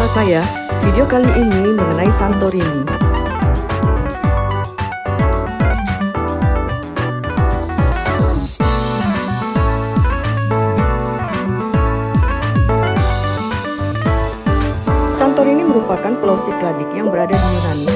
channel saya. Video kali ini mengenai Santorini. Santorini merupakan pulau Sikladik yang berada di Yunani.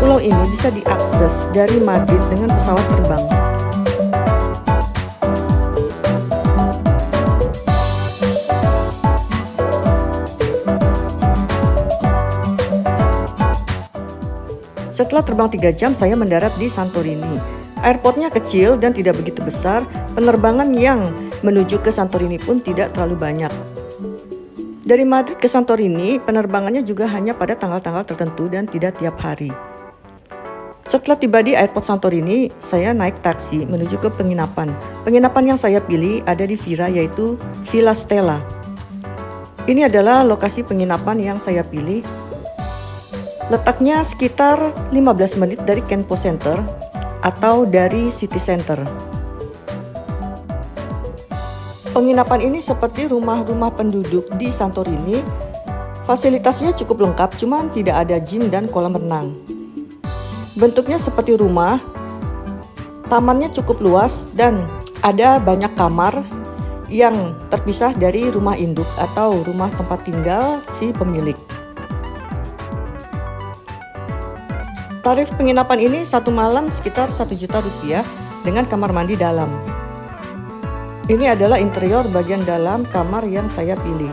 Pulau ini bisa diakses dari Madrid dengan pesawat terbang. Setelah terbang 3 jam, saya mendarat di Santorini. Airportnya kecil dan tidak begitu besar. Penerbangan yang menuju ke Santorini pun tidak terlalu banyak. Dari Madrid ke Santorini, penerbangannya juga hanya pada tanggal-tanggal tertentu dan tidak tiap hari. Setelah tiba di airport Santorini, saya naik taksi menuju ke penginapan. Penginapan yang saya pilih ada di Fira, yaitu Villa Stella. Ini adalah lokasi penginapan yang saya pilih. Letaknya sekitar 15 menit dari Kenpo Center atau dari City Center. Penginapan ini seperti rumah-rumah penduduk di Santorini. Fasilitasnya cukup lengkap, cuman tidak ada gym dan kolam renang. Bentuknya seperti rumah, tamannya cukup luas dan ada banyak kamar yang terpisah dari rumah induk atau rumah tempat tinggal si pemilik. Tarif penginapan ini satu malam sekitar 1 juta rupiah dengan kamar mandi dalam. Ini adalah interior bagian dalam kamar yang saya pilih.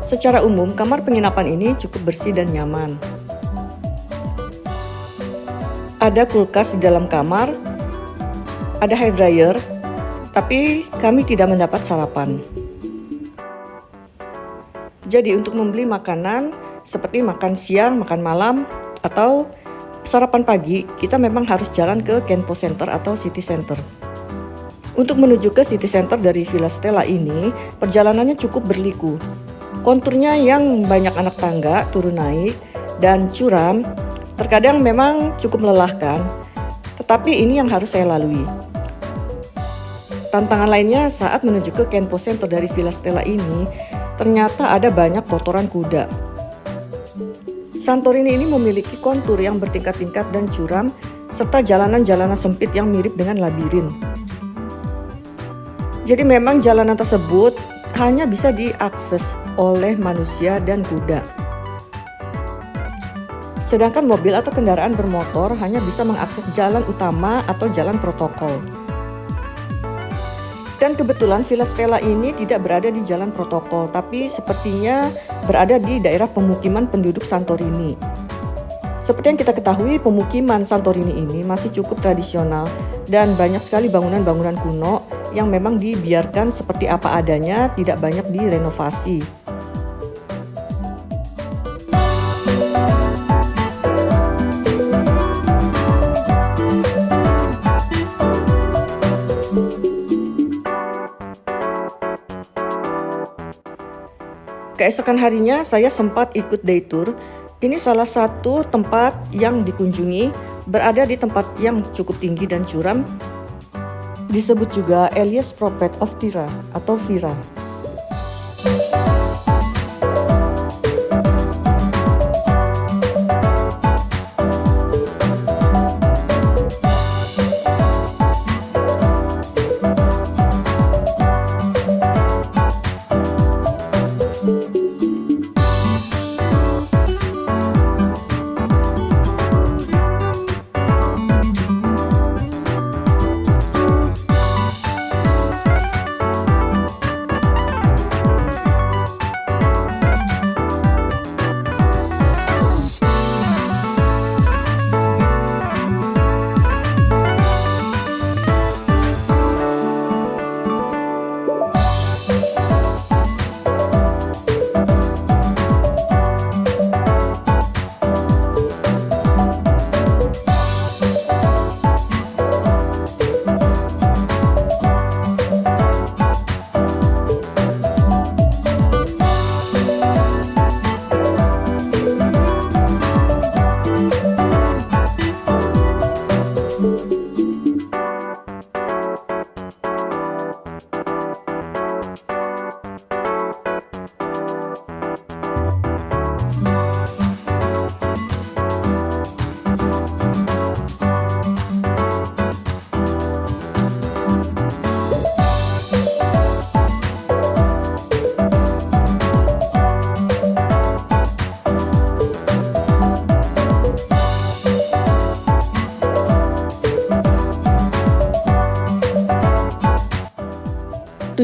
Secara umum, kamar penginapan ini cukup bersih dan nyaman. Ada kulkas di dalam kamar, ada hair dryer, tapi kami tidak mendapat sarapan. Jadi untuk membeli makanan seperti makan siang, makan malam, atau sarapan pagi, kita memang harus jalan ke Kenpo Center atau City Center. Untuk menuju ke City Center dari Villa Stella ini, perjalanannya cukup berliku. Konturnya yang banyak anak tangga, turun naik, dan curam. Terkadang memang cukup melelahkan, tetapi ini yang harus saya lalui. Tantangan lainnya saat menuju ke Kenpo Center dari Villa Stella ini, ternyata ada banyak kotoran kuda. Santorini ini memiliki kontur yang bertingkat-tingkat dan curam, serta jalanan-jalanan sempit yang mirip dengan labirin. Jadi memang jalanan tersebut hanya bisa diakses oleh manusia dan kuda. Sedangkan mobil atau kendaraan bermotor hanya bisa mengakses jalan utama atau jalan protokol. Dan kebetulan Villa Stella ini tidak berada di jalan protokol, tapi sepertinya berada di daerah pemukiman penduduk Santorini. Seperti yang kita ketahui, pemukiman Santorini ini masih cukup tradisional dan banyak sekali bangunan-bangunan kuno yang memang dibiarkan seperti apa adanya, tidak banyak direnovasi. Keesokan harinya saya sempat ikut day tour. Ini salah satu tempat yang dikunjungi, berada di tempat yang cukup tinggi dan curam. Disebut juga Elias Prophet of Tira atau Vira.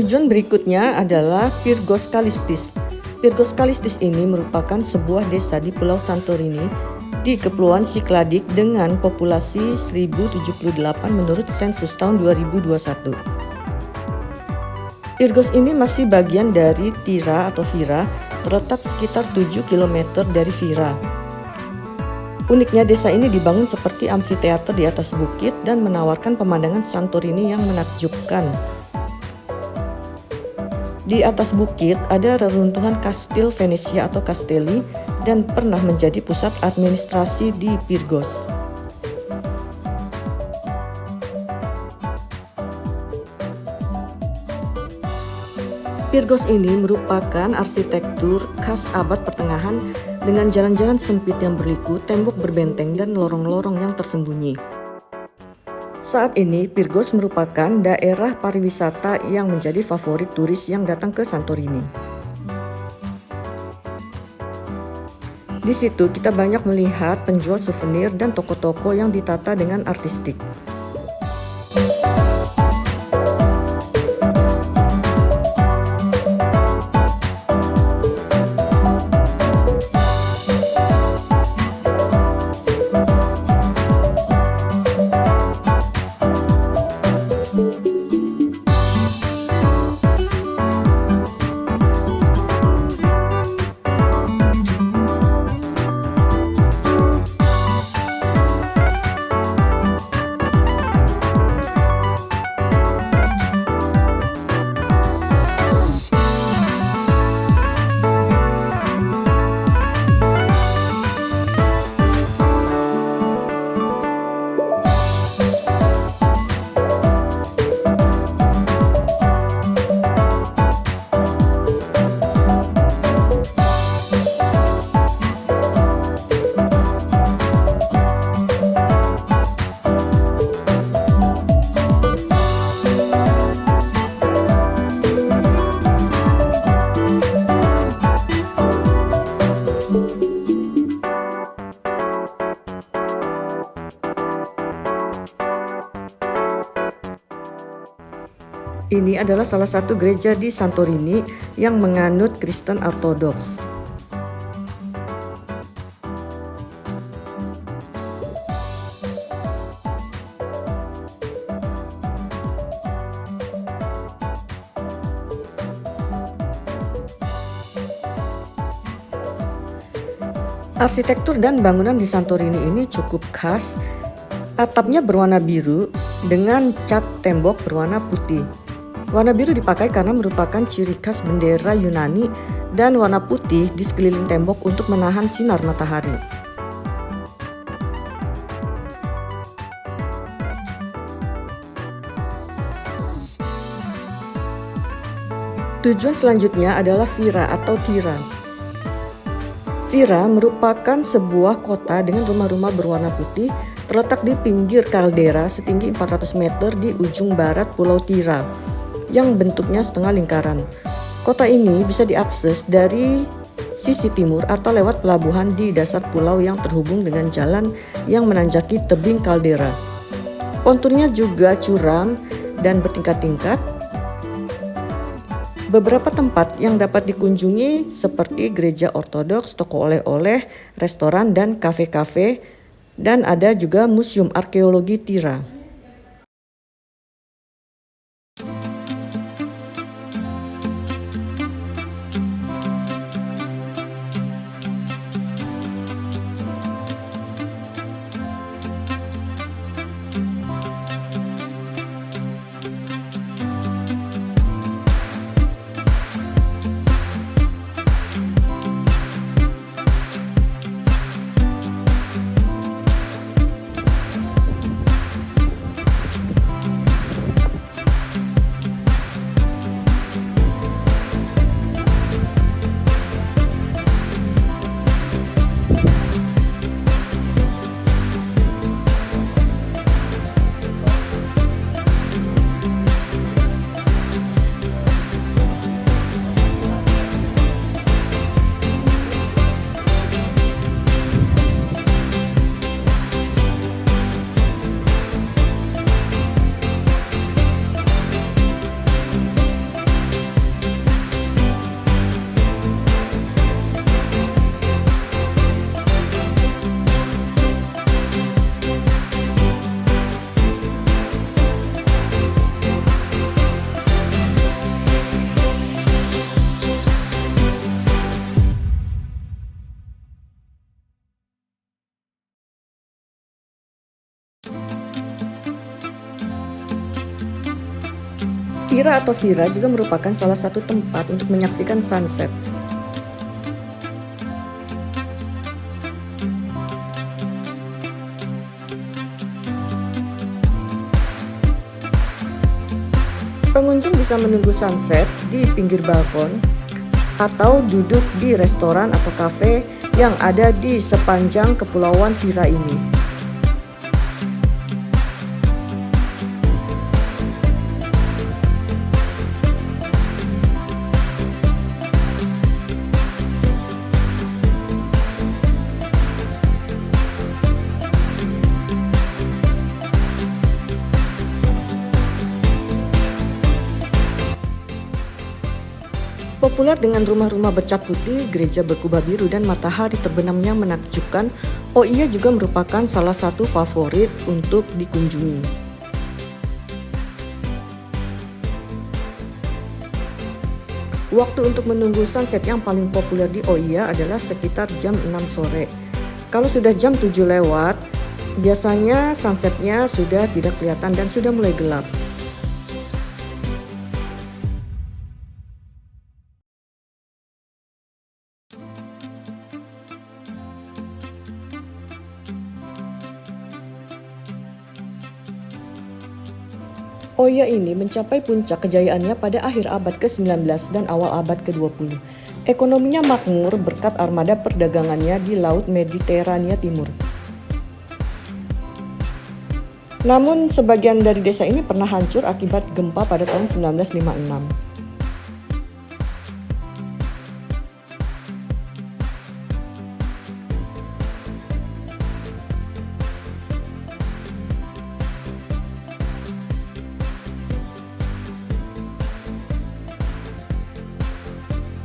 Tujuan berikutnya adalah Pyrgos Kalistis. Pyrgos Kalistis ini merupakan sebuah desa di Pulau Santorini di Kepulauan Cycladic dengan populasi 1078 menurut sensus tahun 2021. Pyrgos ini masih bagian dari Tira atau Vira, terletak sekitar 7 km dari Vira. Uniknya desa ini dibangun seperti amfiteater di atas bukit dan menawarkan pemandangan Santorini yang menakjubkan. Di atas bukit ada reruntuhan kastil Venesia atau Castelli dan pernah menjadi pusat administrasi di Pyrgos. Pyrgos ini merupakan arsitektur khas abad pertengahan dengan jalan-jalan sempit yang berliku, tembok berbenteng, dan lorong-lorong yang tersembunyi. Saat ini, Pyrgos merupakan daerah pariwisata yang menjadi favorit turis yang datang ke Santorini. Di situ kita banyak melihat penjual souvenir dan toko-toko yang ditata dengan artistik. Ini adalah salah satu gereja di Santorini yang menganut Kristen Ortodoks. Arsitektur dan bangunan di Santorini ini cukup khas. Atapnya berwarna biru dengan cat tembok berwarna putih. Warna biru dipakai karena merupakan ciri khas bendera Yunani dan warna putih di sekeliling tembok untuk menahan sinar matahari. Tujuan selanjutnya adalah Vira atau Tira. Vira merupakan sebuah kota dengan rumah-rumah berwarna putih terletak di pinggir kaldera setinggi 400 meter di ujung barat Pulau Tira yang bentuknya setengah lingkaran. Kota ini bisa diakses dari sisi timur atau lewat pelabuhan di dasar pulau yang terhubung dengan jalan yang menanjaki tebing kaldera. Konturnya juga curam dan bertingkat-tingkat. Beberapa tempat yang dapat dikunjungi seperti gereja ortodoks, toko oleh-oleh, restoran, dan kafe-kafe, dan ada juga museum arkeologi Tira. Pira atau Vira juga merupakan salah satu tempat untuk menyaksikan sunset. Pengunjung bisa menunggu sunset di pinggir balkon atau duduk di restoran atau kafe yang ada di sepanjang kepulauan Vira ini. Populer dengan rumah-rumah bercat putih, gereja berkubah biru, dan matahari terbenam yang menakjubkan, Oiya juga merupakan salah satu favorit untuk dikunjungi. Waktu untuk menunggu sunset yang paling populer di Oiya adalah sekitar jam 6 sore. Kalau sudah jam 7 lewat, biasanya sunsetnya sudah tidak kelihatan dan sudah mulai gelap. Oiya ini mencapai puncak kejayaannya pada akhir abad ke-19 dan awal abad ke-20. Ekonominya makmur berkat armada perdagangannya di Laut Mediterania Timur. Namun sebagian dari desa ini pernah hancur akibat gempa pada tahun 1956.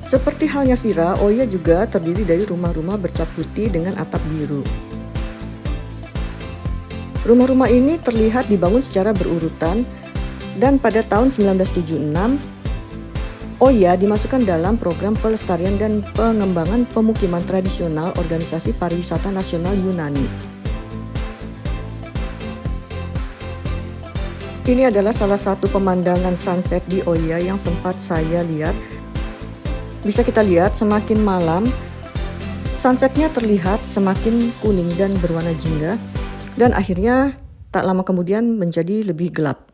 Seperti halnya Vira, Oiya juga terdiri dari rumah-rumah bercat putih dengan atap biru. Rumah-rumah ini terlihat dibangun secara berurutan dan pada tahun 1976, Oiya dimasukkan dalam program pelestarian dan pengembangan pemukiman tradisional Organisasi Pariwisata Nasional Yunani. Ini adalah salah satu pemandangan sunset di Oiya yang sempat saya lihat. Bisa kita lihat semakin malam, sunsetnya terlihat semakin kuning dan berwarna jingga, dan akhirnya tak lama kemudian menjadi lebih gelap.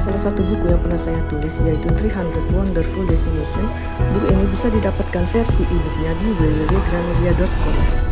salah satu buku yang pernah saya tulis, yaitu 300 Wonderful Destinations. Buku ini bisa didapatkan versi e-booknya di www.gramedia.com.